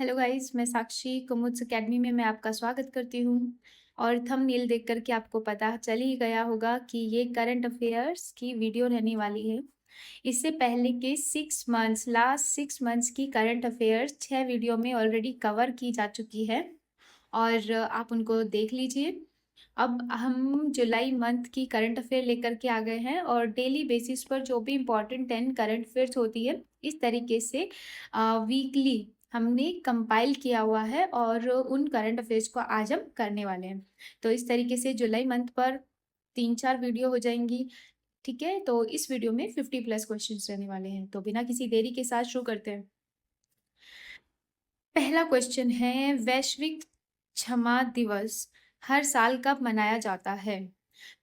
Hello guys, मैं साक्षी कुमुद्स academy में मैं आपका स्वागत करती हूँ। और थंबनेल देख कर के आपको पता चल ही गया होगा कि ये करंट अफेयर्स की वीडियो रहने वाली है। इससे पहले के लास्ट 6 मंथ्स की करंट अफेयर्स 6 वीडियो में ऑलरेडी कवर की जा चुकी है और आप उनको देख लीजिए। अब हम जुलाई मंथ की करंट अफेयर लेकर के आ गए हैं और डेली बेसिस पर जो भी इम्पोर्टेंट 10 करंट अफेयर्स होती है, इस तरीके से वीकली हमने कंपाइल किया हुआ है और उन करंट अफेयर्स को आज हम करने वाले हैं। तो इस तरीके से जुलाई मंथ पर 3-4 वीडियो हो जाएंगी। ठीक है, तो इस वीडियो में 50+ क्वेश्चंस रहने वाले हैं। तो बिना किसी देरी के साथ शुरू करते हैं। पहला क्वेश्चन है, वैश्विक क्षमा दिवस हर साल कब मनाया जाता है?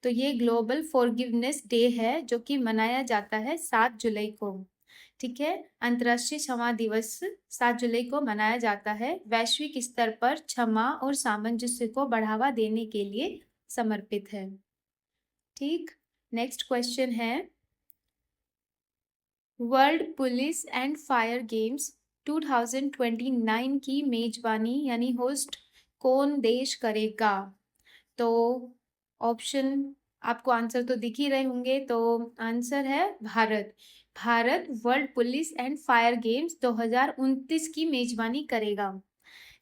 तो ये ग्लोबल फॉरगिवनेस डे है जो कि मनाया जाता है 7 जुलाई को। ठीक है, अंतर्राष्ट्रीय क्षमा दिवस 7 जुलाई को मनाया जाता है। वैश्विक स्तर पर क्षमा और सामंजस्य को बढ़ावा देने के लिए समर्पित है। ठीक, नेक्स्ट क्वेश्चन है, world police and fire games 2029 की मेजबानी यानी होस्ट कौन देश करेगा? तो ऑप्शन आपको आंसर तो दिख ही रहे होंगे। तो आंसर है Bharat. Bharat world police and fire games 2029 की मेजबानी करेगा।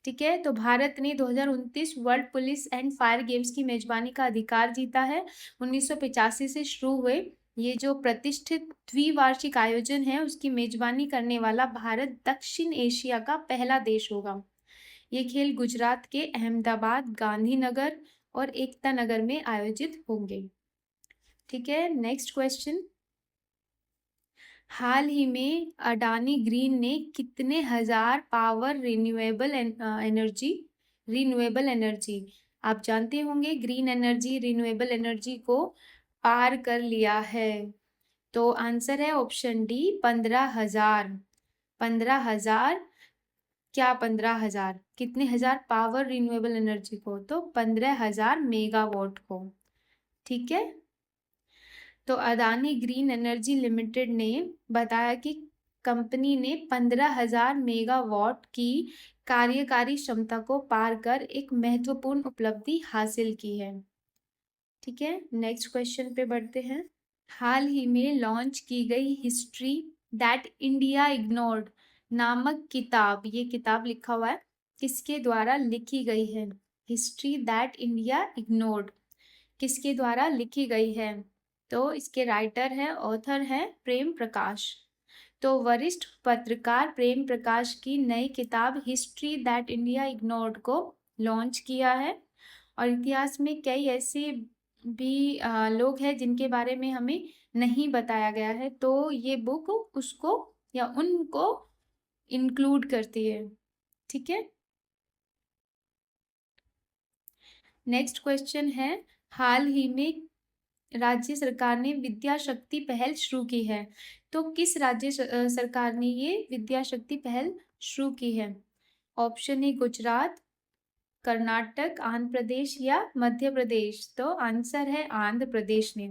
ठीक है, तो भारत ने 2029 world police and fire games की मेजबानी का अधिकार जीता है। 1985 से शुरू हुए ये जो प्रतिष्ठित द्विवार्षिक आयोजन है, उसकी मेजबानी करने वाला भारत दक्षिण एशिया का पहला देश होगा। ये खेल गुजरात के अहमदाबाद, गांधीनगर और एकता नगर में आयोजित होंगे। ठीक है, नेक्स्ट क्वेश्चन, हाल ही में अडानी ग्रीन ने कितने हजार पावर रिन्यूएबल एनर्जी आप जानते होंगे ग्रीन एनर्जी रिन्यूएबल एनर्जी को पार कर लिया है? तो आंसर है ऑप्शन डी, 15,000। 15,000 क्या 15,000 कितने हजार पावर रिन्यूएबल एनर्जी को? तो 15,000 मेगावाट को। ठीक है, तो अदानी ग्रीन एनर्जी लिमिटेड ने बताया कि कंपनी ने 15,000 मेगावाट की कार्यकारी क्षमता को पार कर एक महत्वपूर्ण उपलब्धि हासिल की है। ठीक है, नेक्स्ट क्वेश्चन पे बढ़ते हैं। हाल ही में लॉन्च की गई हिस्ट्री दैट इंडिया इग्नोर्ड नामक किताब, ये किताब लिखा हुआ है, किसके द्वारा लिखी गई है? हिस्ट्री दैट इंडिया इग्नोर्ड किसके द्वारा लिखी गई है? तो इसके राइटर है, ऑथर है प्रेम प्रकाश। तो वरिष्ठ पत्रकार प्रेम प्रकाश की नई किताब हिस्ट्री दैट इंडिया इग्नोर्ड को लॉन्च किया है। और इतिहास में कई ऐसे भी लोग हैं जिनके बारे में हमें नहीं बताया गया है, तो ये बुक उसको या उनको इंक्लूड करती है। ठीक है, नेक्स्ट क्वेश्चन है, हाल ही में राज्य सरकार ने विद्या शक्ति पहल शुरू की है। तो किस राज्य सरकार ने ये विद्या शक्ति पहल शुरू की है? ऑप्शन ए गुजरात, कर्नाटक, आंध्र प्रदेश या मध्य प्रदेश। तो आंसर है आंध्र प्रदेश ने।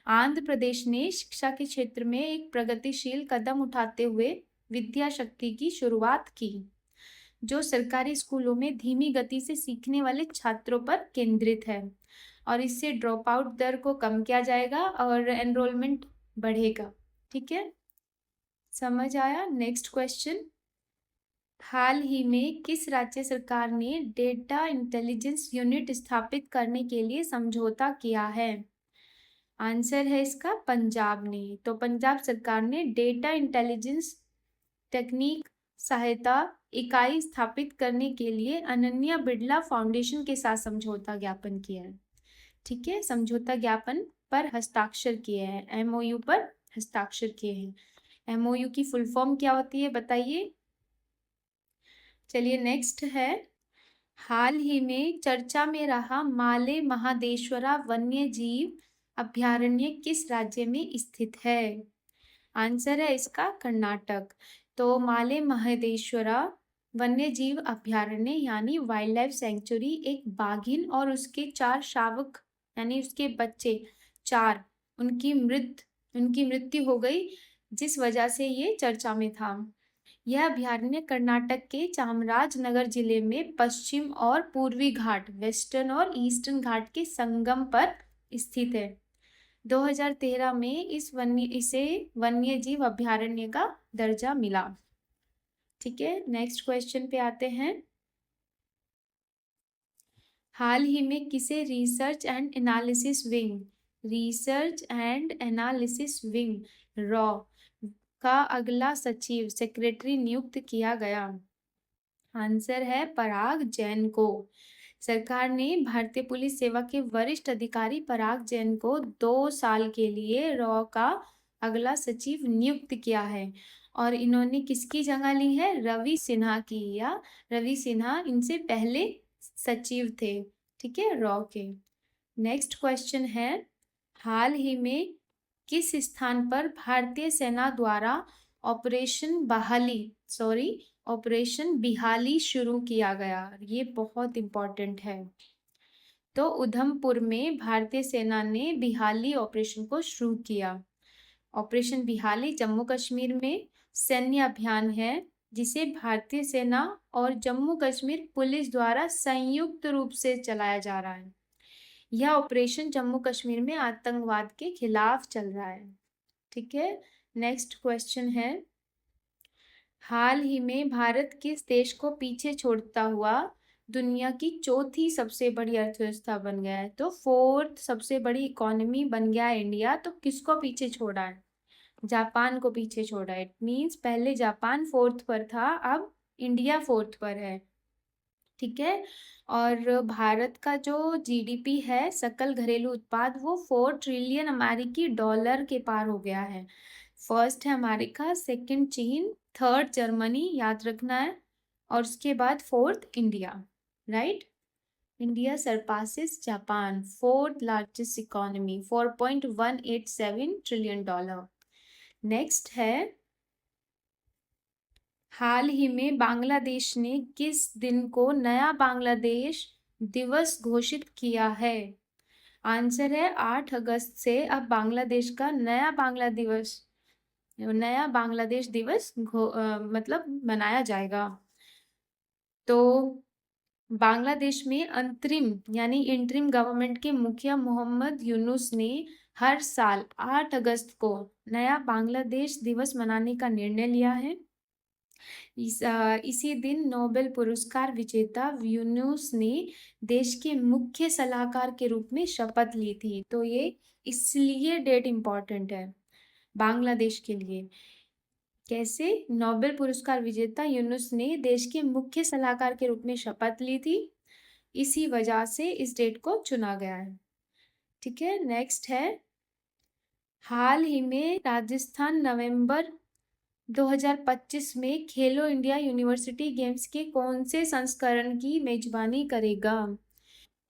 आंध्र प्रदेश ने शिक्षा के क्षेत्र में एक प्रगतिशील कदम उठाते हुए विद्या शक्ति की शुरुआत की, जो सरकारी स्कूलों में धीमी गति से सीखने वाले छात्रों पर केंद्रित है। और इससे ड्रॉप आउट दर को कम किया जाएगा और एनरोलमेंट बढ़ेगा। ठीक है, समझ आया? नेक्स्ट क्वेश्चन, हाल ही में किस राज्य सरकार ने डेटा इंटेलिजेंस यूनिट स्थापित करने के लिए समझौता किया है? आंसर है इसका पंजाब ने। तो पंजाब सरकार ने डेटा इंटेलिजेंस तकनीक सहायता इकाई स्थापित करने के लिए अनन्या बिड़ला फाउंडेशन के साथ समझौता ज्ञापन किया है। ठीक है, समझौता ज्ञापन पर हस्ताक्षर किए हैं, एमओयू पर हस्ताक्षर किए हैं। एमओयू की फुल फॉर्म क्या होती है बताइए? चलिए नेक्स्ट है, हाल ही में चर्चा में रहा माले महादेश्वरा वन्य जीव अभयारण्य किस राज्य में स्थित है? आंसर है इसका कर्नाटक। तो माले महादेश्वरा वन्य जीव अभयारण्य यानी वाइल्ड लाइफ सेंचुरी एक बाघिन और उसके 4 शावक यानी उसके बच्चे 4 उनकी मृत्यु हो गई, जिस वजह से ये चर्चा में था। यह अभयारण्य कर्नाटक के चामराजनगर जिले में पश्चिम और पूर्वी घाट, वेस्टर्न और ईस्टर्न घाट के संगम पर स्थित है। 2013 में इसे वन्यजीव अभयारण्य का दर्जा मिला। ठीक है, नेक्स्ट क्वेश्चन पे आते हैं। हाल ही में किसे research and analysis wing raw का अगला सचिव सेक्रेटरी नियुक्त किया गया? आंसर है पराग जैन को। सरकार ने भारतीय पुलिस सेवा के वरिष्ठ अधिकारी पराग जैन को 2 साल के लिए रॉ का अगला सचिव नियुक्त किया है। और इन्होंने किसकी जगह ली है? रवि सिन्हा की, या रवि सिन्हा इनसे पहले सचिव थे, ठीक है, रॉ के। नेक्स्ट क्वेश्चन है, हाल ही में किस स्थान पर भारतीय सेना द्वारा ऑपरेशन बिहाली शुरू किया गया? ये बहुत इंपॉर्टेंट है। तो उधमपुर में भारतीय सेना ने बिहाली ऑपरेशन को शुरू किया। ऑपरेशन बिहाली जम्मू कश्मीर में सैन्य अभियान है जिसे भारतीय सेना और जम्मू कश्मीर पुलिस द्वारा संयुक्त रूप से चलाया जा रहा है। यह ऑपरेशन जम्मू कश्मीर में आतंकवाद के खिलाफ चल रहा है। ठीक है, नेक्स्ट क्वेश्चन है, हाल ही में भारत किस देश को पीछे छोड़ता हुआ दुनिया की चौथी सबसे बड़ी अर्थव्यवस्था बन गया है? तो 4th सबसे बड़ी इकोनॉमी बन गया है इंडिया। तो किसको पीछे छोड़ा है? जापान को पीछे छोड़ा है। इट मीन्स पहले जापान 4th पर था, अब इंडिया 4th पर है। ठीक है, और भारत का जो जीडीपी है, सकल घरेलू उत्पाद, वो 4 ट्रिलियन अमेरिकी डॉलर के पार हो गया है। फर्स्ट है अमेरिका, सेकंड चीन, थर्ड जर्मनी, याद रखना है, और उसके बाद 4th India, right. India surpasses Japan, 4th largest economy, $4.187 trillion. Next है, हाल ही में बांग्लादेश ने किस दिन को नया बांग्लादेश दिवस घोषित किया है? आंसर है 8 अगस्त से अब बांग्लादेश का नया बांग्लादेश दिवस मतलब मनाया जाएगा। तो बांग्लादेश में अंतरिम यानी इंटरिम गवर्नमेंट के मुखिया मोहम्मद यूनुस ने हर साल 8 अगस्त को नया बांग्लादेश दिवस मनाने का निर्णय लिया है। इसी दिन नोबेल पुरस्कार विजेता यूनुस ने देश के मुख्य सलाहकार के रूप में शपथ ली थी। तो ये इसलिए डेट इंपॉर्टेंट है बांग्लादेश के लिए। कैसे? नोबेल पुरस्कार विजेता यूनुस ने देश के मुख्य सलाहकार के रूप में शपथ ली थी, इसी वजह से इस डेट को चुना गया है। ठीक है, नेक्स्ट है, हाल ही में राजस्थान नवंबर 2025 में खेलो इंडिया यूनिवर्सिटी गेम्स के कौन से संस्करण की मेजबानी करेगा?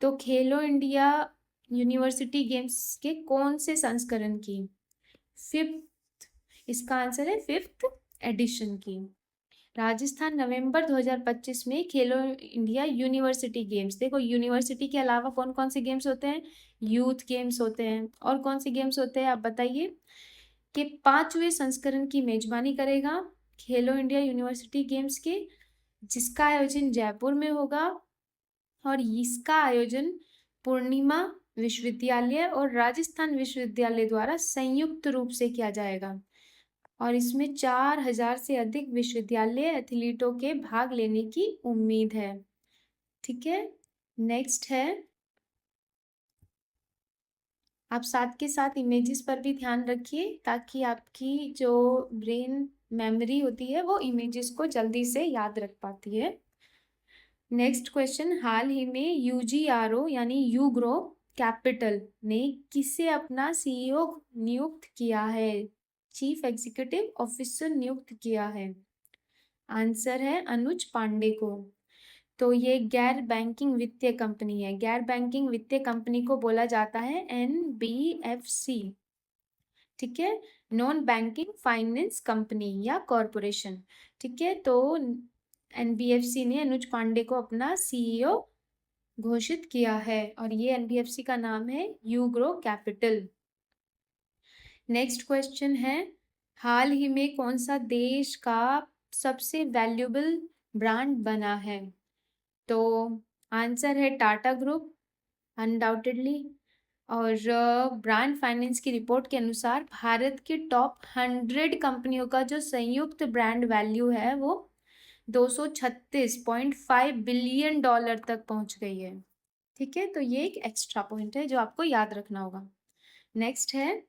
तो खेलो इंडिया यूनिवर्सिटी गेम्स के कौन से संस्करण की? 5th, इसका आंसर है 5th एडिशन की। राजस्थान नवंबर 2025 में खेलो इंडिया यूनिवर्सिटी गेम्स, देखो यूनिवर्सिटी के अलावा कौन कौन से गेम्स होते हैं? यूथ गेम्स होते हैं, और कौन से गेम्स होते हैं आप बताइए, कि 5वें संस्करण की मेजबानी करेगा खेलो इंडिया यूनिवर्सिटी गेम्स के, जिसका आयोजन जयपुर में होगा, और इसका आयोजन पूर्णिमा विश्वविद्यालय और राजस्थान विश्वविद्यालय द्वारा संयुक्त रूप से किया जाएगा, और इसमें 4000 से अधिक विश्वविद्यालय एथलीटों के भाग लेने की उम्मीद है। ठीक है, नेक्स्ट है, आप साथ के साथ इमेजेस पर भी ध्यान रखिए ताकि आपकी जो ब्रेन मेमोरी होती है वो इमेजेस को जल्दी से याद रख पाती है। नेक्स्ट क्वेश्चन, हाल ही में यूजीआरओ यानी यूग्रो कैपिटल ने किसे अपना सीईओ नियुक्त किया है? चीफ एग्जीक्यूटिव ऑफिसर नियुक्त किया है। आंसर है अनुज पांडे को। तो ये गैर बैंकिंग वित्तीय कंपनी है। गैर बैंकिंग वित्तीय कंपनी को बोला जाता है एनबीएफसी। ठीक है, नॉन बैंकिंग फाइनेंस कंपनी या कॉरपोरेशन। ठीक है, तो एनबीएफसी ने अनुज पांडे को अपना सीईओ घोषित किया है, और ये एनबीएफसी का नाम है यूग्रो कैपिटल। नेक्स्ट क्वेश्चन है, हाल ही में कौन सा देश का सबसे वैल्यूएबल ब्रांड बना है? तो आंसर है टाटा ग्रुप, अनडाउटेडली। और ब्रांड फाइनेंस की रिपोर्ट के अनुसार भारत के टॉप 100 कंपनियों का जो संयुक्त ब्रांड वैल्यू है वो 236.5 बिलियन डॉलर तक पहुंच गई है। ठीक है, तो ये एक एक्स्ट्रा पॉइंट है जो आपको याद रखना होगा। नेक्स्ट है,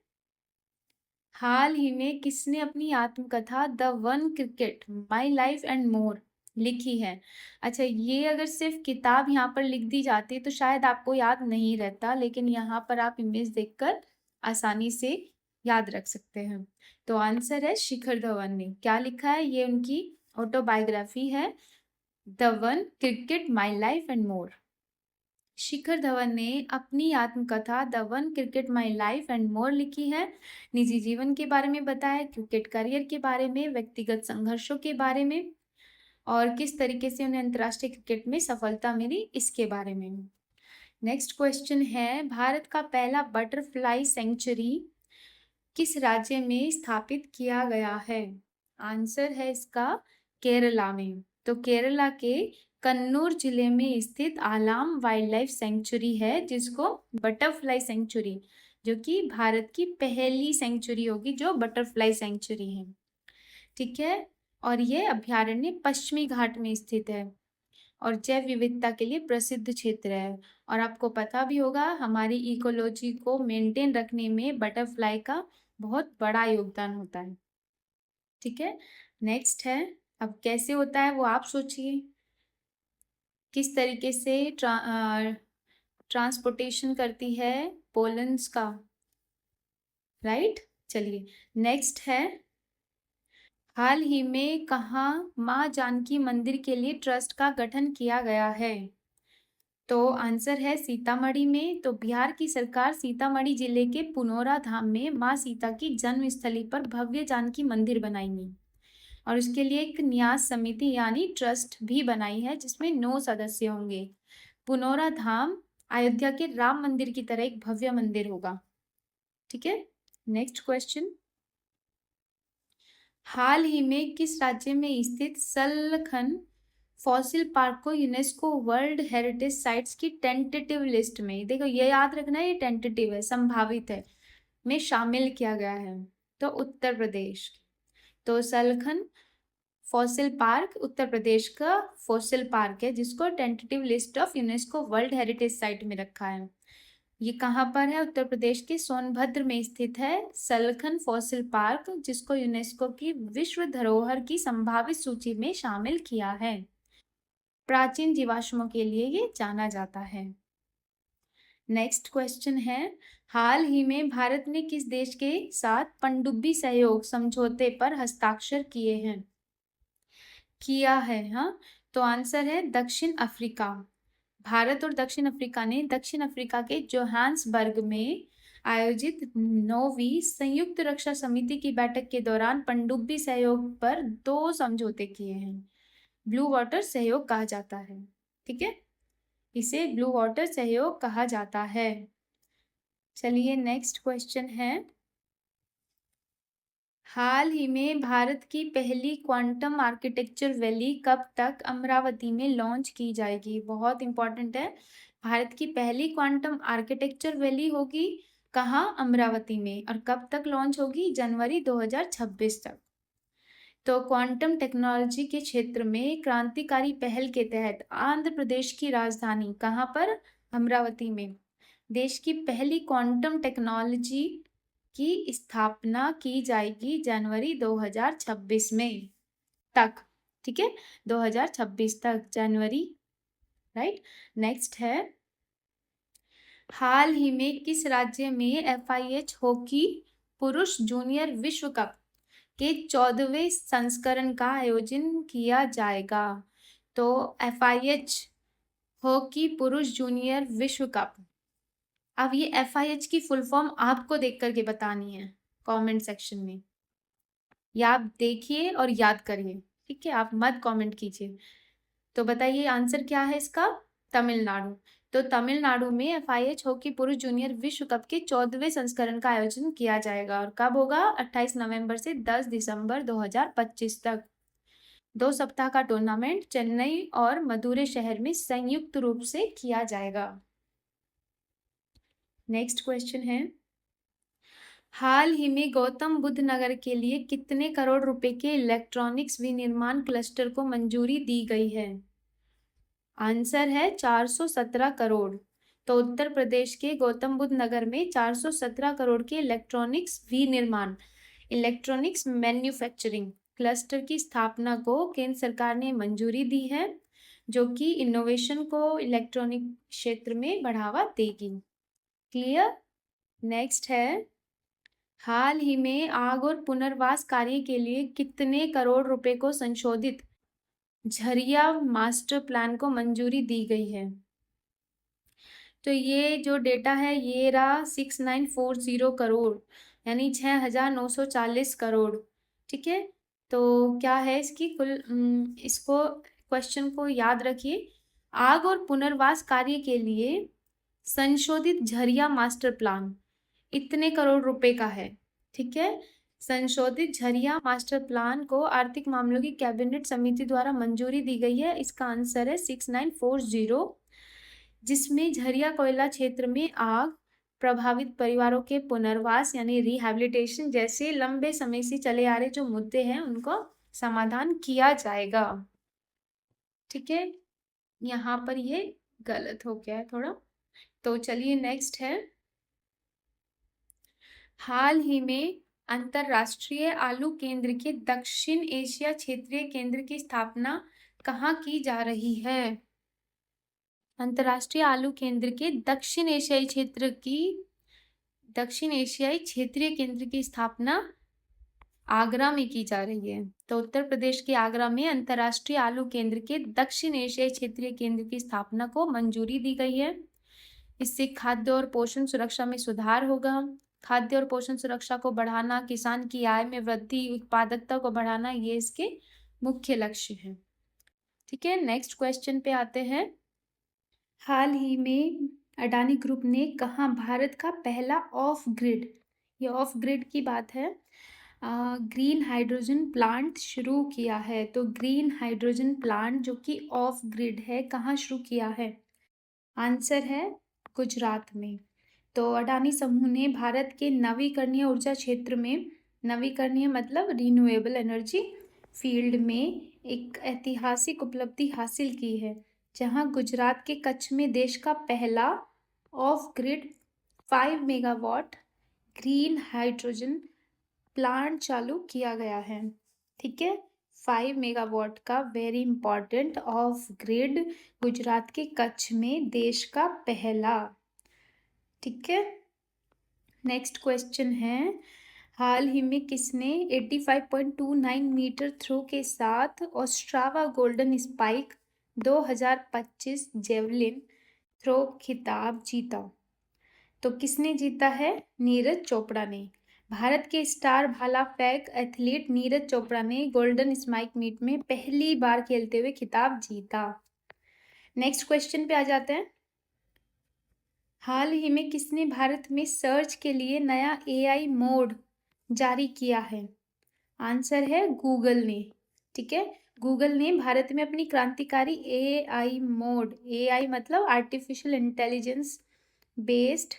हाल ही में किसने अपनी आत्मकथा the one cricket my life and more लिखी है? अच्छा, ये अगर सिर्फ किताब यहाँ पर लिख दी जाती तो शायद आपको याद नहीं रहता, लेकिन यहाँ पर आप इमेज देखकर आसानी से याद रख सकते हैं। तो आंसर है शिखर धवन ने। क्या लिखा है? ये उनकी ऑटोबायोग्राफी है, the one cricket my life and more. Shikhar Dhawan ने अपनी आत्मकथा the one cricket my life and more लिखी है। निजी जीवन के बारे में बताया, क्रिकेट करियर के बारे में, व्यक्तिगत संघर्षों के बारे में, और किस तरीके से उन्हें अंतर्राष्ट्रीय क्रिकेट में सफलता मिली इसके बारे में। नेक्स्ट क्वेश्चन है, भारत का पहला बटरफ्लाई सेंचुरी किस राज्य में स्थापित किया गया है? आंसर है इसका केरला में। तो केरला के कन्नूर जिले में स्थित आलाम वाइल्ड लाइफ सेंचुरी है, जिसको बटरफ्लाई सेंचुरी, जो कि भारत की पहली सेंचुरी होगी जो बटरफ्लाई सेंचुरी है। ठीक है, और ये अभ्यारण्य पश्चिमी घाट में स्थित है और जैव विविधता के लिए प्रसिद्ध क्षेत्र है। और आपको पता भी होगा, हमारी इकोलॉजी को मेंटेन रखने में बटरफ्लाई का बहुत बड़ा योगदान होता है। ठीक है, नेक्स्ट है, अब कैसे होता है वो आप सोचिए, किस तरीके से ट्रांसपोर्टेशन करती है पोलन्स का, राइट। चलिए, नेक्स्ट है, हाल ही में कहाँ माँ जानकी मंदिर के लिए ट्रस्ट का गठन किया गया है? तो आंसर है सीतामढ़ी में। तो बिहार की सरकार सीतामढ़ी जिले के पुनौरा धाम में माँ सीता की जन्म स्थली पर भव्य जानकी मंदिर बनाएंगी और उसके लिए एक न्यास समिति यानी ट्रस्ट भी बनाई है, जिसमें 9 सदस्य होंगे। पुनौरा धाम अयोध्या के राम मंदिर की तरह एक भव्य मंदिर होगा। ठीक है, नेक्स्ट क्वेश्चन, हाल ही में किस राज्य में स्थित सलखन फॉसिल पार्क को यूनेस्को वर्ल्ड हेरिटेज साइट्स की टेंटेटिव लिस्ट में, देखो ये याद रखना है, ये टेंटेटिव है, संभावित है, में शामिल किया गया है? तो उत्तर प्रदेश। तो सलखन फॉसिल पार्क उत्तर प्रदेश का फॉसिल पार्क है, जिसको tentative list of UNESCO world heritage site में रखा है। ये कहाँ पर है? उत्तर प्रदेश के सोनभद्र में स्थित है सलखन फॉसिल पार्क, जिसको यूनेस्को की विश्व धरोहर की संभावित सूची में शामिल किया है। प्राचीन जीवाश्मों के लिए ये जाना जाता है। नेक्स्ट क्वेश्चन है, हाल ही में भारत ने किस देश के साथ पनडुब्बी सहयोग समझौते पर हस्ताक्षर किया है? हाँ, तो आंसर है दक्षिण अफ्रीका। भारत और दक्षिण अफ्रीका ने दक्षिण अफ्रीका के जोहान्सबर्ग में आयोजित 9वीं संयुक्त रक्षा समिति की बैठक के दौरान पनडुब्बी सहयोग पर 2 समझौते किए हैं। ब्लू वाटर सहयोग कहा जाता है। ठीक है, इसे ब्लू वाटर सहयोग कहा जाता है। चलिए, नेक्स्ट क्वेश्चन है, हाल ही में भारत की पहली क्वांटम आर्किटेक्चर वैली कब तक अमरावती में लॉन्च की जाएगी? बहुत इंपॉर्टेंट है, भारत की पहली क्वांटम आर्किटेक्चर वैली होगी कहाँ? अमरावती में। और कब तक लॉन्च होगी? जनवरी 2026 तक। तो क्वांटम टेक्नोलॉजी के क्षेत्र में क्रांतिकारी पहल के तहत आंध्र प्रदेश की राजधानी कहाँ पर? अमरावती में देश की पहली क्वांटम टेक्नोलॉजी की स्थापना की जाएगी जनवरी 2026 में तक। ठीक है, 2026 तक जनवरी, राइट। नेक्स्ट है, हाल ही में किस राज्य में FIH हॉकी पुरुष जूनियर विश्व कप के 14वें संस्करण का आयोजन किया जाएगा? तो FIH हॉकी पुरुष जूनियर विश्व कप, अब ये FIH की फुल फॉर्म आपको देख करके बतानी है कमेंट सेक्शन में, या आप देखिए और याद करिए। ठीक है, आप मत कमेंट कीजिए। तो बताइए आंसर क्या है इसका? तमिलनाडु। तो तमिलनाडु में FIH हॉकी पुरुष जूनियर विश्व कप के 14वें संस्करण का आयोजन किया जाएगा और कब होगा? 28 नवंबर से 10 दिसंबर 2025 तक। 2 सप्ताह का टूर्नामेंट चेन्नई और मदुरै शहर में संयुक्त रूप से किया जाएगा। नेक्स्ट क्वेश्चन है, हाल ही में गौतम बुद्ध नगर के लिए कितने करोड़ रुपए के इलेक्ट्रॉनिक्स विनिर्माण क्लस्टर को मंजूरी दी गई है? आंसर है 417 करोड़। तो उत्तर प्रदेश के गौतम बुद्ध नगर में 417 करोड़ के इलेक्ट्रॉनिक्स मैन्युफैक्चरिंग क्लस्टर की स्थापना को केंद्र सरकार ने मंजूरी दी है, जो कि इनोवेशन को इलेक्ट्रॉनिक क्षेत्र में बढ़ावा देगी। क्लियर? नेक्स्ट है, हाल ही में आग और पुनर्वास कार्य के लिए कितने करोड़ रुपए को संशोधित झरिया मास्टर प्लान को मंजूरी दी गई है? तो ये जो डेटा है ये रहा 6940 करोड़, यानी 6940 करोड़। ठीक है, तो क्या है इसकी कुल इसको क्वेश्चन को याद रखिए। आग और पुनर्वास कार्य के लिए संशोधित झरिया मास्टर प्लान इतने करोड़ रुपए का है। ठीक है, संशोधित झरिया मास्टर प्लान को आर्थिक मामलों की कैबिनेट समिति द्वारा मंजूरी दी गई है। इसका आंसर है 6940, जिसमें झरिया कोयला क्षेत्र में आग प्रभावित परिवारों के पुनर्वास यानी रिहैबिलिटेशन जैसे लंबे समय से चले आ रहे जो मुद्दे हैं उनको समाधान किया जाएगा। ठीक है, यहाँ पर ये गलत हो गया है थोड़ा। तो चलिए नेक्स्ट है, हाल ही में अंतरराष्ट्रीय आलू केंद्र के दक्षिण एशिया क्षेत्रीय केंद्र की स्थापना कहाँ की जा रही है? अंतरराष्ट्रीय आलू केंद्र के दक्षिण एशियाई क्षेत्रीय केंद्र की स्थापना आगरा में की जा रही है। तो उत्तर प्रदेश के आगरा में अंतरराष्ट्रीय आलू केंद्र के दक्षिण एशियाई क्षेत्रीय केंद्र की स्थापना को मंजूरी दी गई है। इससे खाद्य और पोषण सुरक्षा में सुधार होगा। खाद्य और पोषण सुरक्षा को बढ़ाना, किसान की आय में वृद्धि, उत्पादकता को बढ़ाना, ये इसके मुख्य लक्ष्य हैं। ठीक है, नेक्स्ट क्वेश्चन पे आते हैं। हाल ही में अडानी ग्रुप ने कहा भारत का पहला ऑफ ग्रिड, ये ऑफ ग्रिड की बात है, ग्रीन हाइड्रोजन प्लांट शुरू किया है। तो ग्रीन हाइड्रोजन प्लांट जो कि ऑफ ग्रिड है, कहाँ शुरू किया है? आंसर है गुजरात में। तो अडानी समूह ने भारत के नवीकरणीय ऊर्जा क्षेत्र में, नवीकरणीय मतलब रिन्यूएबल एनर्जी फील्ड में एक ऐतिहासिक उपलब्धि हासिल की है, जहां गुजरात के कच्छ में देश का पहला of grid 5 megawatt green hydrogen plant चालू किया गया है। ठीक है, 5 मेगावाट का very important of grid Gujarat के कच्छ में देश का पहला। ठीक है, नेक्स्ट क्वेश्चन है, हाल ही में किसने 85.29 मीटर थ्रो के साथ Ostrava golden spike 2025 javelin throw खिताब जीता? तो किसने जीता है? नीरज चोपड़ा ने। भारत के स्टार भाला फेंक एथलीट नीरज चोपड़ा ने गोल्डन स्पाइक मीट में पहली बार खेलते हुए खिताब जीता। नेक्स्ट क्वेश्चन पे आ जाते हैं, हाल ही में किसने भारत में सर्च के लिए नया AI मोड जारी किया है? आंसर है गूगल ने। ठीक है, गूगल ने भारत में अपनी क्रांतिकारी AI मोड, AI मतलब आर्टिफिशियल इंटेलिजेंस बेस्ड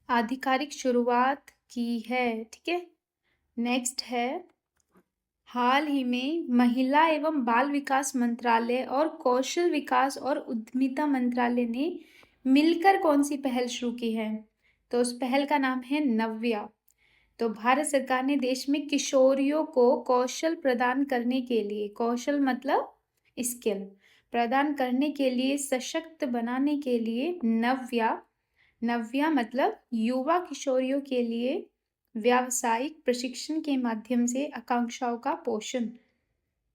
आधिकारिक शुरुआत की है। ठीक है, नेक्स्ट है, हाल ही में महिला एवं बाल विकास मंत्रालय और कौशल विकास और उद्यमिता मंत्रालय ने मिलकर कौन सी पहल शुरू की है? तो उस पहल का नाम है नव्या। तो भारत सरकार ने देश में किशोरियों को कौशल प्रदान करने के लिए, कौशल मतलब स्किल प्रदान करने के लिए, सशक्त बनाने के लिए नव्या मतलब युवा किशोरियों के लिए व्यावसायिक प्रशिक्षण के माध्यम से आकांक्षाओं का पोषण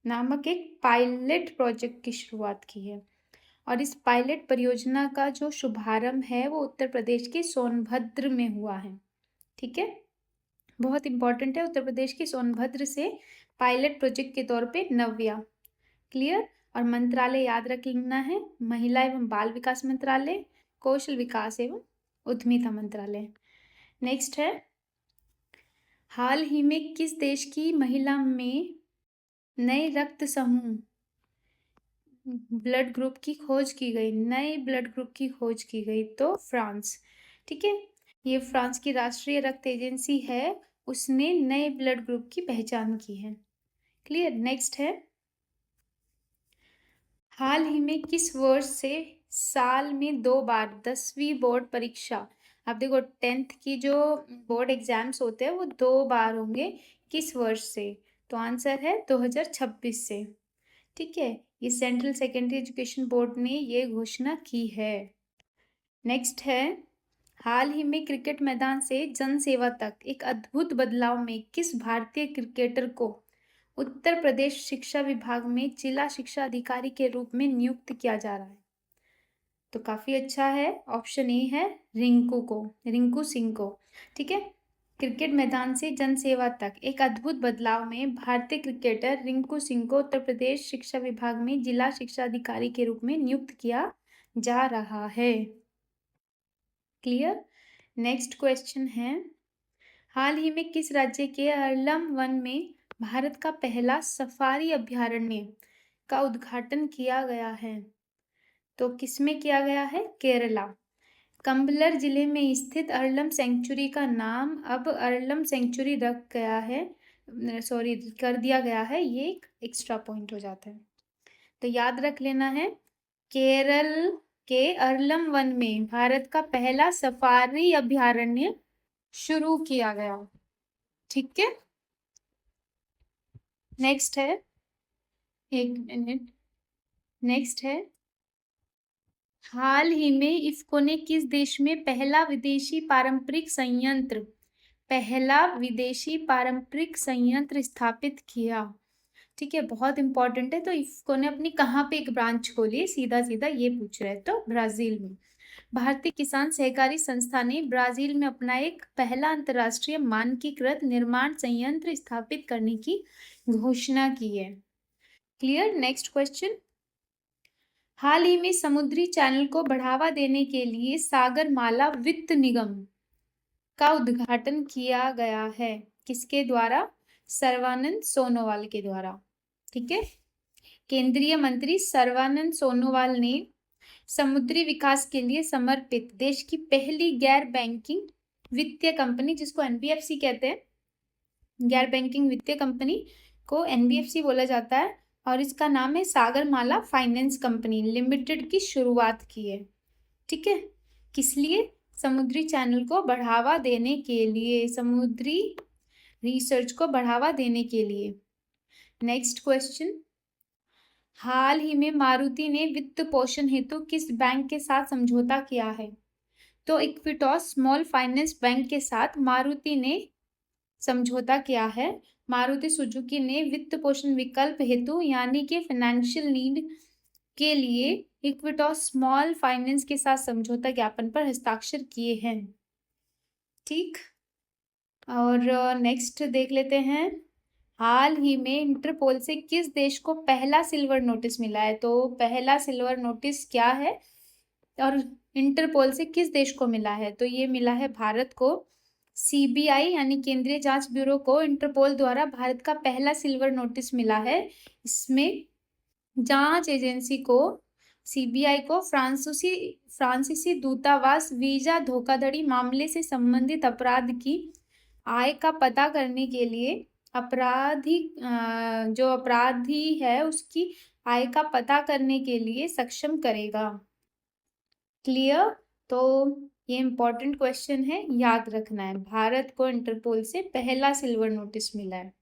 नामक एक पायलट प्रोजेक्ट की शुरुआत की है। और इस पायलट परियोजना का जो शुभारंभ है वो उत्तर प्रदेश के सोनभद्र में हुआ है। ठीक है, बहुत इंपॉर्टेंट है, उत्तर प्रदेश के सोनभद्र से पायलट प्रोजेक्ट के तौर पे नव्या। क्लियर? और मंत्रालय याद रखना है, महिला एवं बाल विकास मंत्रालय, कौशल विकास एवं उद्यमिता मंत्रालय। नेक्स्ट है, हाल ही में किस देश की महिला में नए रक्त समूह ब्लड ग्रुप की खोज की गई, नए ब्लड ग्रुप की खोज की गई तो फ्रांस। ठीक है, ये फ्रांस की राष्ट्रीय रक्त एजेंसी है, उसने नए ब्लड ग्रुप की पहचान की है। क्लियर। नेक्स्ट है, हाल ही में किस वर्ष से साल में 2 बार 10वीं बोर्ड परीक्षा, आप देखो 10th की जो बोर्ड एग्जाम्स होते हैं वो 2 बार होंगे, किस वर्ष से? तो आंसर है 2026 से। ठीक है, ये सेंट्रल सेकेंडरी एजुकेशन बोर्ड ने ये घोषणा की है। नेक्स्ट है, हाल ही में क्रिकेट मैदान से जन सेवा तक एक अद्भुत बदलाव में किस भारतीय क्रिकेटर को उत्तर प्रदेश शिक्षा विभाग में जिला शिक्षा अधिकारी के रूप में नियुक्त किया जा रहा है? तो काफी अच्छा है, ऑप्शन ए है रिंकू सिंह को। ठीक है, क्रिकेट मैदान से जन सेवा तक एक अद्भुत बदलाव में भारतीय क्रिकेटर रिंकू सिंह को उत्तर प्रदेश शिक्षा विभाग में जिला शिक्षा अधिकारी के रूप में नियुक्त किया जा रहा है। क्लियर। नेक्स्ट क्वेश्चन है, हाल ही में किस राज्य के अर्लम वन में भारत का पहला सफारी अभयारण्य का उद्घाटन किया गया है? तो किसमें किया गया है? केरला। कंबलर जिले में स्थित अर्लम सेंचुरी का नाम अब अर्लम सेंचुरी रख गया है, सॉरी कर दिया गया है, ये एक एक्स्ट्रा पॉइंट हो जाता है। तो याद रख लेना है, केरल के अर्लम वन में भारत का पहला सफारी अभयारण्य शुरू किया गया। ठीक है, नेक्स्ट है, एक मिनट, नेक्स्ट है, हाल ही में इफ्को ने किस देश में पहला विदेशी पारंपरिक संयंत्र स्थापित किया? ठीक है, बहुत इंपॉर्टेंट है। तो इफ्को ने अपनी कहाँ पे एक ब्रांच खोली है, सीधा सीधा ये पूछ रहे हैं, तो ब्राजील में। भारतीय किसान सहकारी संस्था ने ब्राजील में अपना एक पहला अंतरराष्ट्रीय मानकीकृत निर्माण संयंत्र स्थापित करने की घोषणा की है। क्लियर। नेक्स्ट क्वेश्चन, हाल ही में समुद्री चैनल को बढ़ावा देने के लिए सागरमाला वित्त निगम का उद्घाटन किया गया है, किसके द्वारा? सर्बानंद सोनोवाल के द्वारा। ठीक है, केंद्रीय मंत्री सर्बानंद सोनोवाल ने समुद्री विकास के लिए समर्पित देश की पहली गैर बैंकिंग वित्तीय कंपनी, जिसको एनबीएफसी कहते हैं, गैर बैंकिंग वित्तीय कंपनी को एनबीएफसी बोला जाता है, और इसका नाम है सागरमाला फाइनेंस कंपनी लिमिटेड की शुरुआत की है। ठीक है, किस लिए? समुद्री चैनल को बढ़ावा देने के लिए, समुद्री रिसर्च को बढ़ावा देने के लिए। नेक्स्ट क्वेश्चन, हाल ही में मारुति ने वित्त पोषण हेतु किस बैंक के साथ समझौता किया है? तो इक्विटॉस स्मॉल फाइनेंस बैंक के साथ मारुति ने समझौता किया है। मारुति सुजुकी ने वित्त पोषण विकल्प हेतु यानी कि फाइनेंशियल नीड के लिए इक्विटॉस स्मॉल फाइनेंस के साथ समझौता ज्ञापन पर हस्ताक्षर किए हैं। ठीक, और नेक्स्ट देख लेते हैं, हाल ही में इंटरपोल से किस देश को पहला सिल्वर नोटिस मिला है? तो पहला सिल्वर नोटिस क्या है और इंटरपोल से किस देश को मिला है? तो ये मिला है भारत को। सीबीआई यानी केंद्रीय जांच ब्यूरो को इंटरपोल द्वारा भारत का पहला सिल्वर नोटिस मिला है। इसमें जांच एजेंसी को, सीबीआई को फ्रांसीसी दूतावास वीजा धोखाधड़ी मामले से संबंधित अपराध की आय का पता करने के लिए जो अपराधी है उसकी आय का पता करने के लिए सक्षम करेगा। क्लियर। तो ये इंपॉर्टेंट क्वेश्चन है, याद रखना है, भारत को इंटरपोल से पहला सिल्वर नोटिस मिला है।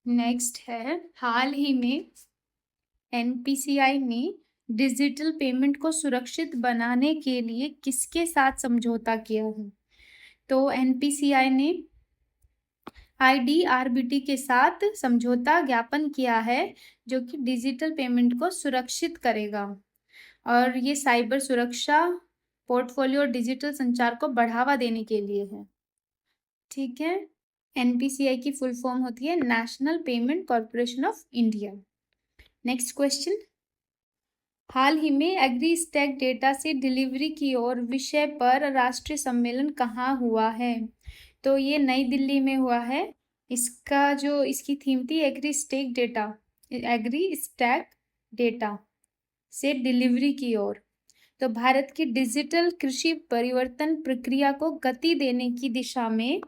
नेक्स्ट है, हाल ही में एनपीसीआई ने डिजिटल पेमेंट को सुरक्षित बनाने के लिए किसके साथ समझौता किया है? तो एनपीसीआई ने आईडीआरबीटी के साथ समझौता ज्ञापन किया है, जो कि डिजिटल पेमेंट को सुरक्षित करेगा, और ये साइबर सुरक्षा, पोर्टफोलियो, डिजिटल संचार को बढ़ावा देने के लिए है। ठीक है, एनपीसीआई की फुल फॉर्म होती है National Payment Corporation of India. Next question, हाल ही में एग्री स्टैक डेटा से डिलीवरी की ओर विषय पर राष्ट्रीय सम्मेलन कहाँ हुआ है? तो ये नई दिल्ली में हुआ है। इसका जो इसकी थीम थी एग्री स्टैक डेटा से डिलीवरी की ओर। तो भारत की डिजिटल कृषि परिवर्तन प्रक्रिया को गति देने की दिशा में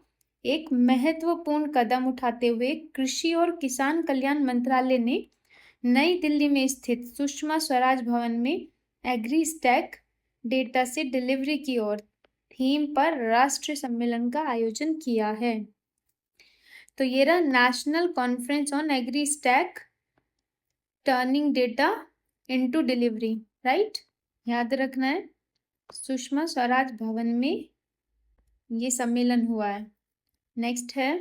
एक महत्वपूर्ण कदम उठाते हुए कृषि और किसान कल्याण मंत्रालय ने नई दिल्ली में स्थित सुषमा स्वराज भवन में एग्री स्टैक डेटा से डिलीवरी की ओर थीम पर राष्ट्रीय सम्मेलन का आयोजन किया है। तो ये रहा national conference on agri stack turning data into delivery, right, याद रखना है। सुषमा स्वराज भवन में ये सम्मेलन हुआ है। नेक्स्ट है,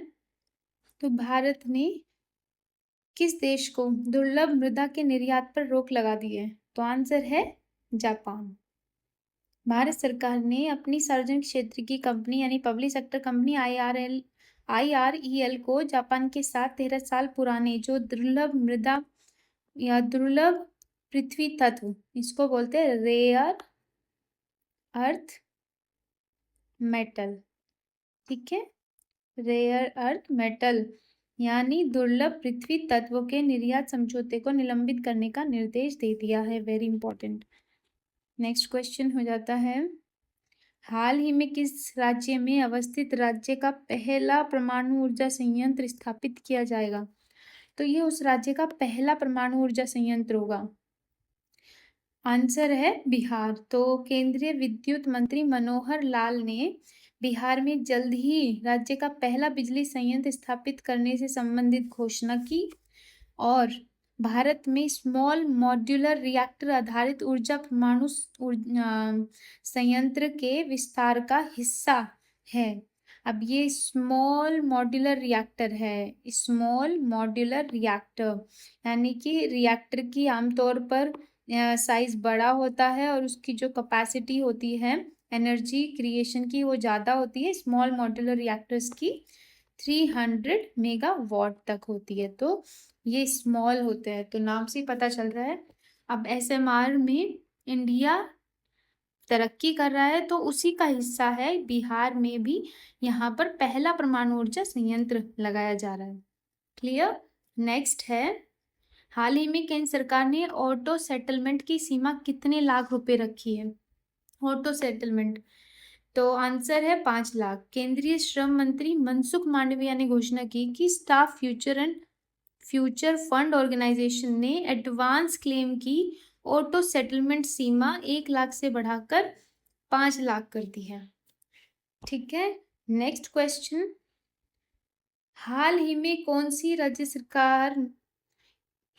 तो भारत ने किस देश को दुर्लभ मृदा के निर्यात पर रोक लगा दी है? तो आंसर है जापान। भारत सरकार ने अपनी सार्वजनिक क्षेत्र की कंपनी यानी पब्लिक सेक्टर कंपनी IREL को जापान के साथ 13 साल पुराने जो दुर्लभ मृदा या दुर्लभ पृथ्वी तत्व, इसको बोलते हैं रेयर अर्थ मेटल, ठीक है, रेयर अर्थ मेटल यानी दुर्लभ पृथ्वी तत्वों के निर्यात समझौते को निलंबित करने का निर्देश दे दिया है। Very important. नेक्स्ट क्वेश्चन हो जाता है, हाल ही में किस राज्य में अवस्थित राज्य का पहला परमाणु ऊर्जा संयंत्र स्थापित किया जाएगा? तो ये उस राज्य का पहला परमाणु ऊर्जा संयंत्र होगा। आंसर है बिहार। तो केंद्रीय विद्युत मंत्री मनोहर लाल ने बिहार में जल्द ही राज्य का पहला बिजली संयंत्र स्थापित करने से संबंधित घोषणा की और भारत में स्मॉल मॉड्यूलर रिएक्टर आधारित ऊर्जा परमाणु संयंत्र के विस्तार का हिस्सा है। अब ये स्मॉल मॉड्यूलर रिएक्टर है, स्मॉल मॉड्यूलर रिएक्टर यानी कि रिएक्टर की आमतौर पर साइज बड़ा होता है और उसकी जो कैपेसिटी होती है एनर्जी क्रिएशन की वो ज़्यादा होती है। स्मॉल मॉड्यूलर रिएक्टर्स की 300 मेगावाट तक होती है, तो ये स्मॉल होते हैं, तो नाम से ही पता चल रहा है। अब SMR में इंडिया तरक्की कर रहा है तो उसी का हिस्सा है बिहार में भी यहाँ पर पहला परमाणु ऊर्जा संयंत्र लगाया जा रहा है। क्लियर। नेक्स्ट है, हाल ही में केंद्र सरकार ने ऑटो सेटलमेंट की सीमा कितने लाख रुपए रखी है? ऑटो सेटलमेंट, तो आंसर है 5 लाख। केंद्रीय श्रम मंत्री मनसुख मांडविया ने घोषणा की कि स्टाफ फ्यूचर फंड ऑर्गेनाइजेशन ने एडवांस क्लेम की ऑटो सेटलमेंट सीमा 1 लाख से बढ़ाकर 5 लाख कर दी है। ठीक है। नेक्स्ट क्वेश्चन, हाल ही में कौन सी राज्य सरकार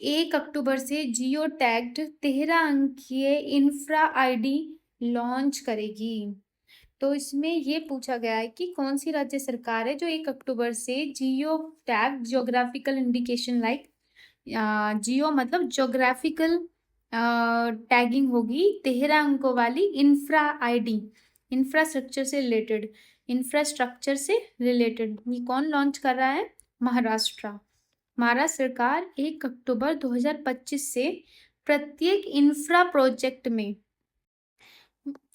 1 अक्टूबर से जियो टैग्ड 13 अंकीय इंफ्रा ID लॉन्च करेगी? तो इसमें ये पूछा गया है कि कौन सी राज्य सरकार है जो 1 अक्टूबर से geo tag geographical indication like जियो मतलब ज्योग्राफिकल टैगिंग होगी 13 अंकों वाली इंफ्रा ID, इंफ्रास्ट्रक्चर से रिलेटेड, ये कौन लॉन्च कर रहा है? महाराष्ट्र सरकार 1 अक्टूबर 2025 से प्रत्येक इंफ्रा प्रोजेक्ट में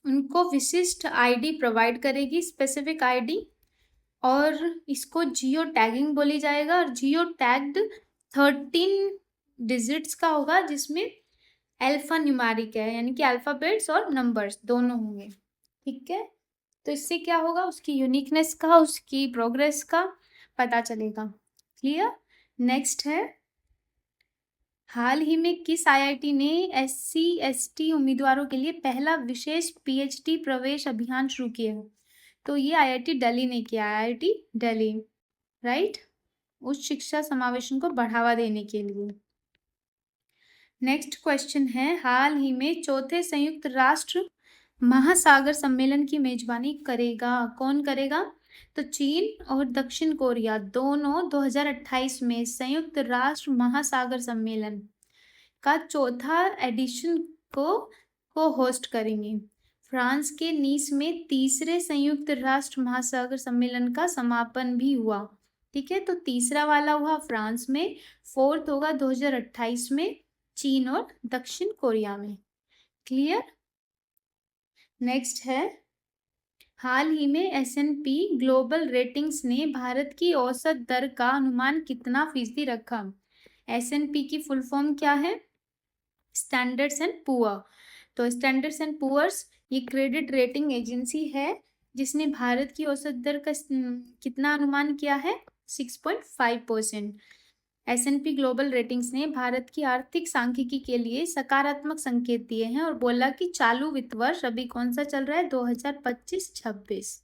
उनको विशिष्ट ID प्रोवाइड करेगी, स्पेसिफिक ID, और इसको जियो टैगिंग बोली जाएगा। और जियो टैग्ड 13 डिजिट्स का होगा जिसमें अल्फा न्यूमेरिक है यानी कि अल्फाबेट्स और नंबर्स दोनों होंगे। ठीक है, तो इससे क्या होगा, उसकी यूनिकनेस का, उसकी प्रोग्रेस का पता चलेगा। क्लियर। नेक्स्ट है, हाल ही में किस IIT ने SC ST उम्मीदवारों के लिए पहला विशेष PhD प्रवेश अभियान शुरू किया है? तो ये IIT दिल्ली ने किया, IIT दिल्ली, राइट, उच्च शिक्षा समावेशन को बढ़ावा देने के लिए। नेक्स्ट क्वेश्चन है, हाल ही में चौथे संयुक्त राष्ट्र महासागर सम्मेलन की मेजबानी करेगा, कौन करेगा? तो चीन और दक्षिण कोरिया दोनों 2028 में संयुक्त राष्ट्र महासागर सम्मेलन का चौथा एडिशन को होस्ट करेंगे। फ्रांस के नीस में तीसरे संयुक्त राष्ट्र महासागर सम्मेलन का समापन भी हुआ। ठीक है, तो तीसरा वाला हुआ फ्रांस में, फोर्थ होगा 2028 में चीन और दक्षिण कोरिया में। क्लियर। नेक्स्ट है, हाल ही में S&P ग्लोबल रेटिंग्स ने भारत की औसत दर का अनुमान कितना फीसदी रखा? S&P की फुल फॉर्म क्या है? Standards and poor. तो स्टैंडर्ड्स एंड पुअर्स ये क्रेडिट रेटिंग एजेंसी है जिसने भारत की औसत दर का कितना अनुमान किया है? 6.5%। S&P ग्लोबल रेटिंग्स ने भारत की आर्थिक सांख्यिकी के लिए सकारात्मक संकेत दिए हैं और बोला कि चालू वित्त वर्ष अभी कौन सा चल रहा है, 2025-26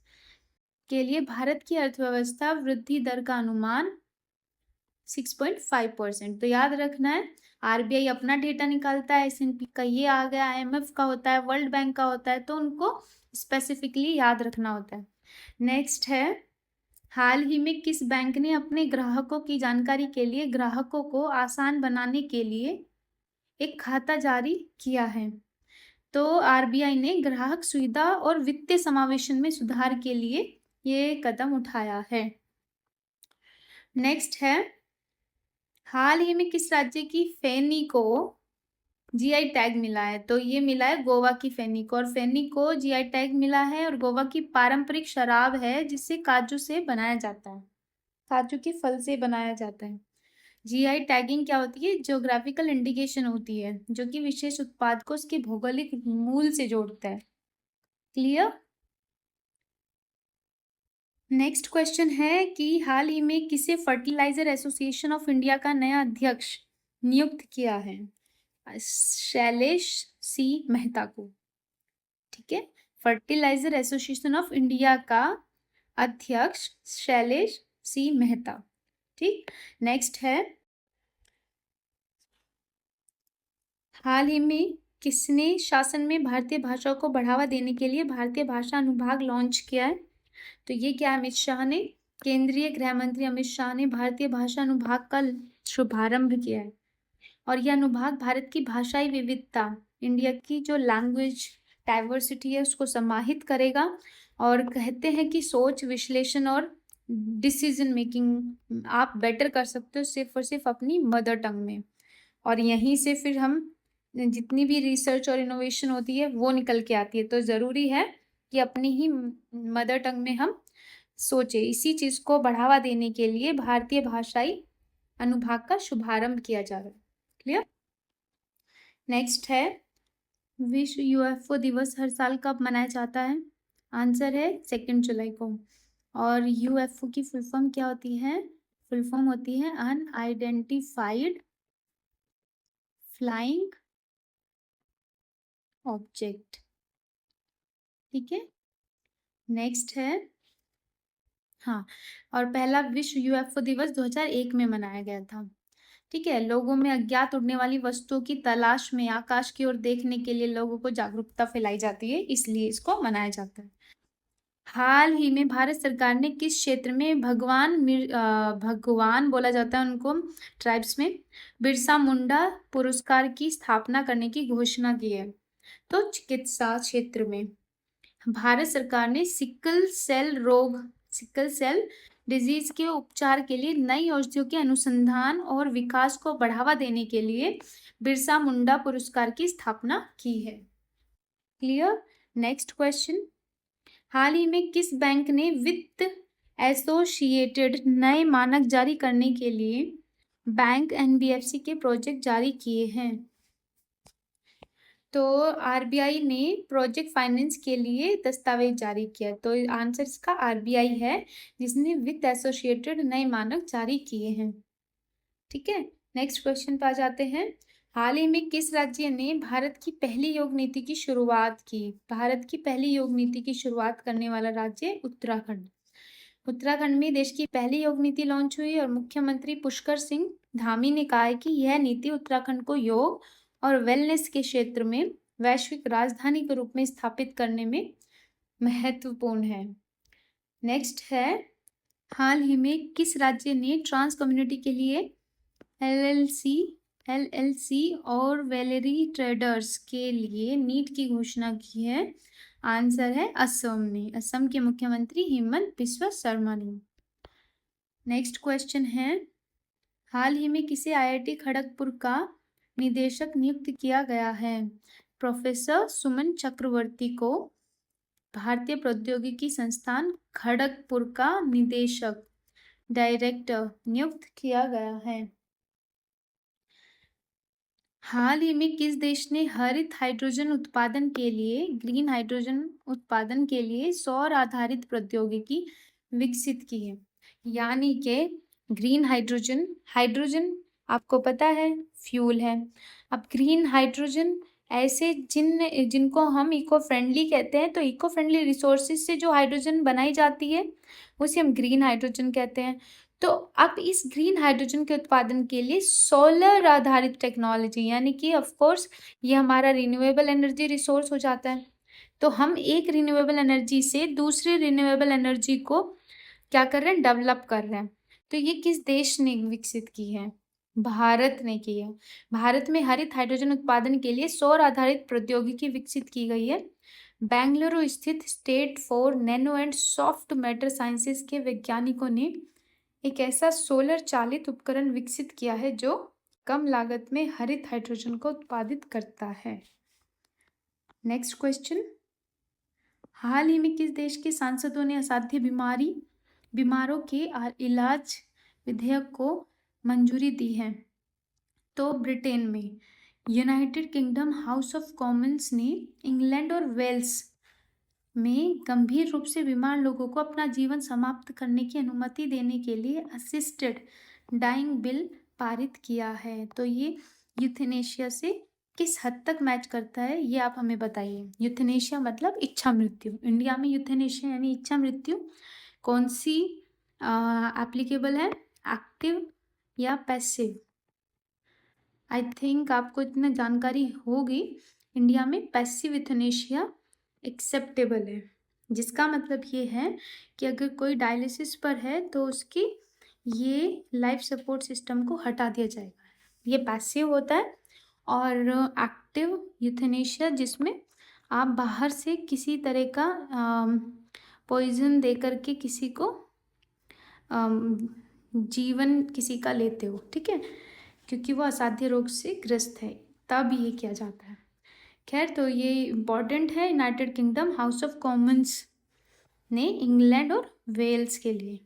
के लिए भारत की अर्थव्यवस्था वृद्धि दर का अनुमान 6.5%। तो याद रखना है, आरबीआई अपना डेटा निकालता है, S&P का ये आ गया, IMF का होता है, वर्ल्ड बैंक का होता है, तो उनको स्पेसिफिकली याद रखना होता है। नेक्स्ट है, हाल ही में किस बैंक ने अपने ग्राहकों की जानकारी के लिए ग्राहकों को आसान बनाने के लिए एक खाता जारी किया है? तो आरबीआई ने ग्राहक सुविधा और वित्तीय समावेशन में सुधार के लिए ये कदम उठाया है। नेक्स्ट है, हाल ही में किस राज्य की फेनी को जीआई टैग मिला है? तो ये मिला है गोवा की फेनी को, और फेनी को जीआई टैग मिला है और गोवा की पारंपरिक शराब है जिसे काजू से बनाया जाता है, काजू के फल से बनाया जाता है। जीआई टैगिंग क्या होती है? ज्योग्राफिकल इंडिकेशन होती है जो कि विशेष उत्पाद को उसके भौगोलिक मूल से जोड़ता है। क्लियर? नेक्स्ट क्वेश्चन है कि हाल ही में किसे फर्टिलाइजर एसोसिएशन ऑफ इंडिया का नया अध्यक्ष नियुक्त किया है? शैलेश सी मेहता को। ठीक है, फर्टिलाइजर एसोसिएशन ऑफ इंडिया का अध्यक्ष शैलेश सी मेहता। ठीक, नेक्स्ट है, हाल ही में किसने शासन में भारतीय भाषाओं को बढ़ावा देने के लिए भारतीय भाषा अनुभाग लॉन्च किया है? तो ये क्या, अमित शाह ने, केंद्रीय गृह मंत्री अमित शाह ने भारतीय भाषा अनुभाग का शुभारंभ किया है। और यह अनुभाग भारत की भाषाई विविधता, इंडिया की जो लैंग्वेज डाइवर्सिटी है उसको समाहित करेगा। और कहते हैं कि सोच विश्लेषण और डिसीजन मेकिंग आप बेटर कर सकते हो सिर्फ और सिर्फ अपनी मदर टंग में, और यहीं से फिर हम जितनी भी रिसर्च और इनोवेशन होती है वो निकल के आती है। तो ज़रूरी है कि अपनी ही मदर टंग में हम सोचे। इसी चीज़ को बढ़ावा देने के लिए भारतीय भाषाई अनुभाग का शुभारंभ किया जा रहा है। क्लियर? नेक्स्ट है, विश्व यूएफओ दिवस हर साल कब मनाया जाता है? आंसर है 2 जुलाई को। और यूएफओ की फुल फॉर्म क्या होती है? फुल फॉर्म होती है अनआइडेंटिफाइड फ्लाइंग ऑब्जेक्ट। ठीक है, नेक्स्ट है, हाँ, और पहला विश्व यूएफओ दिवस 2001 में मनाया गया था। ठीक है, लोगों में अज्ञात उड़ने वाली वस्तुओं की तलाश में आकाश की ओर देखने के लिए लोगों को जागरूकता फैलाई जाती है, इसलिए इसको मनाया जाता है। हाल ही में भारत सरकार ने किस क्षेत्र में भगवान बोला जाता है उनको ट्राइब्स में, बिरसा मुंडा पुरस्कार की स्थापना करने की घोषणा की है? तो चिकित्सा क्षेत्र में भारत सरकार ने सिकल सेल डिजीज के उपचार के लिए नई औषधियों के अनुसंधान और विकास को बढ़ावा देने के लिए बिरसा मुंडा पुरस्कार की स्थापना की है। क्लियर? नेक्स्ट क्वेश्चन, हाल ही में किस बैंक ने वित्त एसोसिएटेड नए मानक जारी करने के लिए बैंक एनबीएफसी के प्रोजेक्ट जारी किए हैं? तो आरबीआई ने प्रोजेक्ट फाइनेंस के लिए दस्तावेज जारी किया। तो आंसर इसका आरबीआई है जिसने वित्त एसोसिएटेड नए मानक जारी किए हैं। ठीक है, नेक्स्ट क्वेश्चन पे आ जाते हैं, हाल ही में किस राज्य ने भारत की पहली योग नीति की शुरुआत की? भारत की पहली योग नीति की शुरुआत करने वाला राज्य उत्तराखंड। उत्तराखंड में देश की पहली योग नीति लॉन्च हुई और मुख्यमंत्री पुष्कर सिंह धामी ने कहा है कि यह नीति उत्तराखंड को योग और वेलनेस के क्षेत्र में वैश्विक राजधानी के रूप में स्थापित करने में महत्वपूर्ण है। नेक्स्ट है, हाल ही में किस राज्य ने ट्रांस कम्युनिटी के लिए एलएलसी और वेलेरी ट्रेडर्स के लिए नीट की घोषणा की है? आंसर है असम ने, असम के मुख्यमंत्री हेमंत बिस्वा शर्मा ने। नेक्स्ट क्वेश्चन है, हाल ही में किसे आईआईटी खड़गपुर का निदेशक नियुक्त किया गया है? प्रोफेसर सुमन चक्रवर्ती को भारतीय प्रौद्योगिकी संस्थान खड़गपुर का निदेशक डायरेक्टर नियुक्त किया गया है। हाल ही में किस देश ने हरित हाइड्रोजन उत्पादन के लिए ग्रीन हाइड्रोजन उत्पादन के लिए सौर आधारित प्रौद्योगिकी विकसित की है? यानी कि ग्रीन हाइड्रोजन, हाइड्रोजन आपको पता है फ्यूल है। अब ग्रीन हाइड्रोजन ऐसे जिनको हम इको फ्रेंडली कहते हैं, तो इको फ्रेंडली रिसोर्सेज से जो हाइड्रोजन बनाई जाती है उसे हम ग्रीन हाइड्रोजन कहते हैं। तो अब इस ग्रीन हाइड्रोजन के उत्पादन के लिए सोलर आधारित टेक्नोलॉजी, यानी कि ऑफ कोर्स ये हमारा रिन्यूएबल एनर्जी रिसोर्स हो जाता है। तो हम एक रिन्यूएबल एनर्जी से दूसरी रिन्यूएबल एनर्जी को क्या कर रहे हैं, डेवलप कर रहे हैं। तो ये किस देश ने विकसित की है? भारत ने की है। भारत में हरित हाइड्रोजन उत्पादन के लिए सौर आधारित प्रौद्योगिकी विकसित की गई है। बेंगलुरु स्थित state for nano and soft matter sciences के वैज्ञानिकों ने एक ऐसा सोलर चालित उपकरण विकसित किया है जो कम लागत में हरित हाइड्रोजन को उत्पादित करता है। नेक्स्ट क्वेश्चन, हाल ही में किस देश के सांसदों ने असाध्य बीमारों के इलाज विधेयक को मंजूरी दी है? तो ब्रिटेन में। United kingdom house of Commons ने इंग्लैंड और वेल्स में गंभीर रूप से बीमार लोगों को अपना जीवन समाप्त करने की अनुमति देने के लिए असिस्टेड डाइंग बिल पारित किया है। तो ये यूथेनेशिया से किस हद तक मैच करता है, ये आप हमें बताइए। यूथेनेशिया मतलब इच्छा मृत्यु। इंडिया में यूथेनेशिया यानी इच्छा मृत्यु कौन सी एप्लीकेबल है, एक्टिव या पैसिव? आई थिंक आपको इतना जानकारी होगी। इंडिया में पैसिव यूथेनेशिया एक्सेप्टेबल है, जिसका मतलब ये है कि अगर कोई डायलिसिस पर है तो उसकी ये लाइफ सपोर्ट सिस्टम को हटा दिया जाएगा, ये पैसिव होता है। और एक्टिव यूथेनेशिया जिसमें आप बाहर से किसी तरह का पॉइजन दे करके किसी को जीवन किसी का लेते हो, ठीक है, क्योंकि वो असाध्य रोग से ग्रस्त है, तब ये किया जाता है। खैर, तो ये इम्पॉर्टेंट है United kingdom house of Commons ने इंग्लैंड और वेल्स के लिए।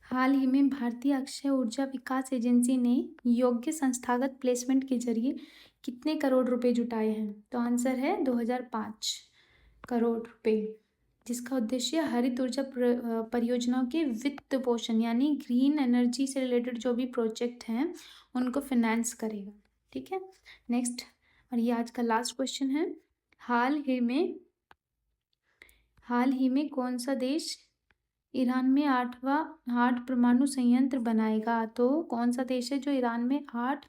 हाल ही में भारतीय अक्षय ऊर्जा विकास एजेंसी ने योग्य संस्थागत प्लेसमेंट के जरिए कितने करोड़ रुपए जुटाए हैं? तो आंसर है 2005 करोड़ रुपए, जिसका उद्देश्य हरित ऊर्जा परियोजनाओं के वित्त पोषण यानी ग्रीन एनर्जी से रिलेटेड जो भी प्रोजेक्ट हैं उनको फिनेंस करेगा। ठीक है, नेक्स्ट, और ये आज का लास्ट क्वेश्चन है। हाल ही में कौन सा देश ईरान में 8 परमाणु संयंत्र बनाएगा? तो कौन सा देश है जो ईरान में 8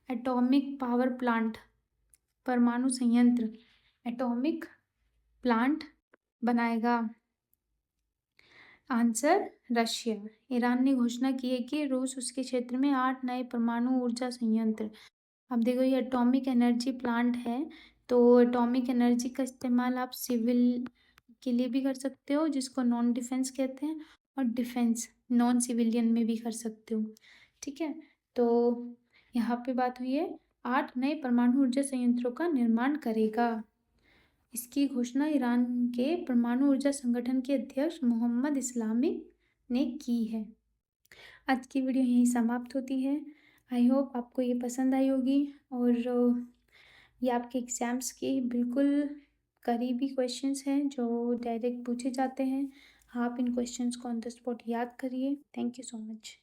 एटॉमिक पावर प्लांट, परमाणु संयंत्र, एटॉमिक प्लांट बनाएगा? Answer Russia. ईरान ने घोषणा की है कि रूस उसके क्षेत्र में 8 नए परमाणु ऊर्जा संयंत्र। अब देखो, ये एटॉमिक एनर्जी प्लांट है, तो एटॉमिक एनर्जी का इस्तेमाल आप सिविल के लिए भी कर सकते हो, जिसको नॉन डिफेंस कहते हैं, और डिफेंस नॉन सिविलियन में भी कर सकते हो। ठीक है, तो यहाँ पे बात हुई है 8 नए परमाणु ऊर्जा संयंत्रों का निर्माण करेगा। इसकी घोषणा ईरान के परमाणु ऊर्जा संगठन के अध्यक्ष मोहम्मद इस्लामी ने की है। आज की वीडियो यहीं समाप्त होती है। आई होप आपको ये पसंद आई होगी, और ये आपके एग्ज़ाम्स के बिल्कुल करीबी क्वेश्चंस हैं जो डायरेक्ट पूछे जाते हैं। आप इन क्वेश्चंस को ऑन द स्पॉट याद करिए। Thank you so much.